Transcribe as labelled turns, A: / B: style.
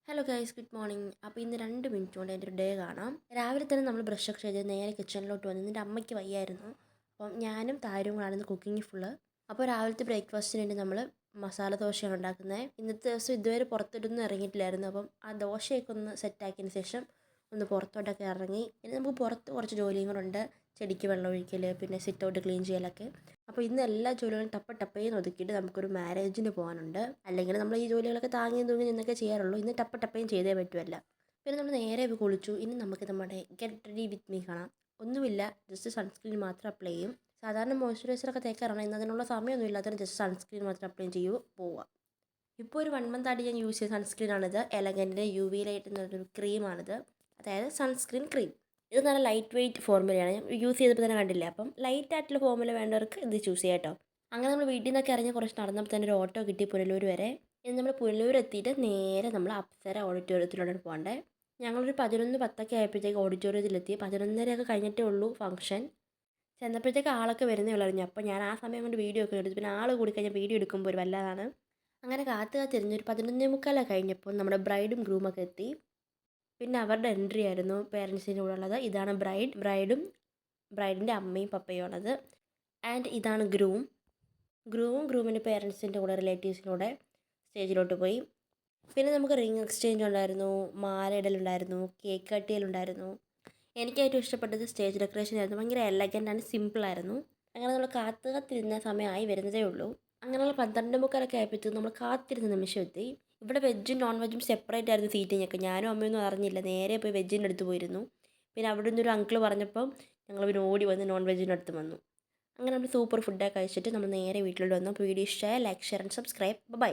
A: Hello guys, good morning. അപ്പോൾ ഇന്ന് 2 minute കൊണ്ട് എൻ്റെ ഒരു ഡേ കാണാം. രാവിലെ തന്നെ നമ്മൾ ബ്രഷൊക്കെ ചെയ്ത് നേരെ കിച്ചണിലോട്ട് വന്നു. എൻ്റെ അമ്മയ്ക്ക് വയ്യായിരുന്നു, അപ്പം ഞാനും താരും കൂടാണ് ഇന്ന് കുക്കിംഗ് ഫുള്ള്. അപ്പോൾ രാവിലത്തെ ബ്രേക്ക്ഫാസ്റ്റിന് വേണ്ടി നമ്മൾ മസാല ദോശയാണ് ഉണ്ടാക്കുന്നത്. ഇന്നത്തെ ദിവസം ഇതുവരെ പുറത്തോട്ടൊന്നും ഇറങ്ങിയിട്ടില്ലായിരുന്നു. അപ്പം ആ ദോശയൊക്കെ ഒന്ന് സെറ്റാക്കിയതിന് ശേഷം ഒന്ന് പുറത്തോട്ടൊക്കെ ഇറങ്ങി. ഇനി നമുക്ക് പുറത്ത് കുറച്ച് ജോലിയും കൂടെ ഉണ്ട്. ചെടിക്ക് വെള്ളം ഒഴിക്കൽ, പിന്നെ സിറ്റ് ഔട്ട് ക്ലീൻ ചെയ്യലൊക്കെ. അപ്പോൾ ഇന്ന് എല്ലാ ജോലികളും ടപ്പേന്ന് ഒതുക്കിയിട്ട് നമുക്കൊരു മാരേജിന് പോകാനുണ്ട്. അല്ലെങ്കിൽ നമ്മൾ ഈ ജോലികളൊക്കെ താങ്ങിയും തൂങ്ങി നിന്നൊക്കെ ചെയ്യാറുള്ളൂ. ഇന്ന് ടപ്പേയും ചെയ്തേ പറ്റുമല്ല. പിന്നെ നമ്മൾ നേരെ കുളിച്ചു. ഇനി നമുക്ക് നമ്മുടെ ഗെറ്റ് റെഡി വിത്ത് മീ കാണാം. ഒന്നുമില്ല, ജസ്റ്റ് സൺസ്ക്രീൻ മാത്രം അപ്ലൈ ചെയ്യും. സാധാരണ മോയ്സ്ചറൈസറൊക്കെ തേക്കാറാണ്. ഇന്ന് അതിനുള്ള സമയമൊന്നും ഇല്ലാത്തതിന് ജസ്റ്റ് സൺസ്ക്രീൻ മാത്രം അപ്ലൈ ചെയ്യൂ, പോവുക. ഇപ്പോൾ ഒരു 1 മന്ത് ആയിട്ട് ഞാൻ യൂസ് ചെയ്ത സൺസ്ക്രീനാണിത്. എലഗൻറ്റിൻ്റെ UV ലൈറ്റ് എന്നൊരു ക്രീമാണിത്, അതായത് സൺസ്ക്രീൻ ക്രീം. ഇത് നല്ല ലൈറ്റ് വെയ്റ്റ് ഫോർമുലയാണ്. ഞാൻ യൂസ് ചെയ്തപ്പോൾ തന്നെ കണ്ടില്ലേ. അപ്പം ലൈറ്റ് ആയിട്ടുള്ള ഫോർമുല വേണ്ടവർക്ക് ഇത് ചൂസ് ചെയ്യാം കേട്ടോ. അങ്ങനെ നമ്മൾ വീട്ടിൽ നിന്നൊക്കെ ഇറങ്ങി കുറച്ച് നടന്നപ്പോൾ തന്നെ ഒരു ഓട്ടോ കിട്ടി പുനലൂർ വരെ. ഇനി നമ്മൾ പുനലൂർ എത്തിയിട്ട് നേരെ നമ്മൾ അപ്സര ഓഡിറ്റോറിയത്തിലൂടെ പോകണ്ടേ. ഞങ്ങളൊരു 11:10 ആയപ്പോഴത്തേക്ക് ഓഡിറ്റോറിയത്തിലെത്തി. 11:30 കഴിഞ്ഞിട്ടേ ഉള്ളൂ ഫംഗ്ഷൻ. ചെന്നപ്പോഴത്തേക്ക് ആളൊക്കെ വരുന്നേ ഉള്ളായിരുന്നു. അപ്പോൾ ഞാൻ ആ സമയം കൊണ്ട് വീഡിയോ ഒക്കെ എടുത്തു. പിന്നെ ആൾ കൂടി കഴിഞ്ഞാൽ വീഡിയോ എടുക്കുമ്പോൾ ഒരു വല്ലാതാണ്. അങ്ങനെ കാത്തിരുന്ന് ഒരു 11:45 കഴിഞ്ഞപ്പോൾ നമ്മുടെ ബ്രൈഡും ഗ്രൂമൊക്കെ എത്തി. പിന്നെ അവരുടെ എൻട്രി ആയിരുന്നു പേരൻസിൻ്റെ കൂടെ ഉള്ളത്. ഇതാണ് ബ്രൈഡും ബ്രൈഡിൻ്റെ അമ്മയും പപ്പയും ആണത്. ആൻഡ് ഇതാണ് ഗ്രൂമിൻ്റെ പേരൻസിൻ്റെ കൂടെ റിലേറ്റീവ്സിൻ്റെ കൂടെ സ്റ്റേജിലോട്ട് പോയി. പിന്നെ നമുക്ക് റിംഗ് എക്സ്ചേഞ്ച് ഉണ്ടായിരുന്നു, മാല ഇടലുണ്ടായിരുന്നു, കേക്ക് കട്ടിയലുണ്ടായിരുന്നു. എനിക്ക് ഏറ്റവും ഇഷ്ടപ്പെട്ടത് സ്റ്റേജ് ഡെക്കറേഷൻ ആയിരുന്നു. ഭയങ്കര എലഗൻ്റ് ആൻഡ് സിമ്പിളായിരുന്നു. അങ്ങനെ നമ്മൾ കാത്തിരുന്ന സമയമായി വരുന്നതേ ഉള്ളൂ. അങ്ങനെ നമ്മൾ 12:45 ആയപ്പോഴത്തേക്കും നമ്മൾ കാത്തിരുന്ന നിമിഷം എത്തി. ഇവിടെ വെജും നോൺ വെജും സെപ്പറേറ്റ് ആയിരുന്നു സീറ്റിങ്ങൊക്കെ. ഞാനും അമ്മയൊന്നും അറിഞ്ഞില്ല, നേരെ പോയി വെജിൻ്റെ അടുത്ത് പോയിരുന്നു. പിന്നെ അവിടെ നിന്നൊരു അങ്കിൾ പറഞ്ഞപ്പം ഞങ്ങൾ പിന്നെ ഓടി വന്ന് നോൺ വെജിൻ്റെ അടുത്ത് വന്നു. അങ്ങനെ നമ്മൾ സൂപ്പർ ഫുഡൊക്കെ കഴിച്ചിട്ട് നമ്മൾ നേരെ വീട്ടിലോട്ട് വന്നു. അപ്പോൾ വീഡിയോ ഇഷ്ടമായ like, share and subscribe. By.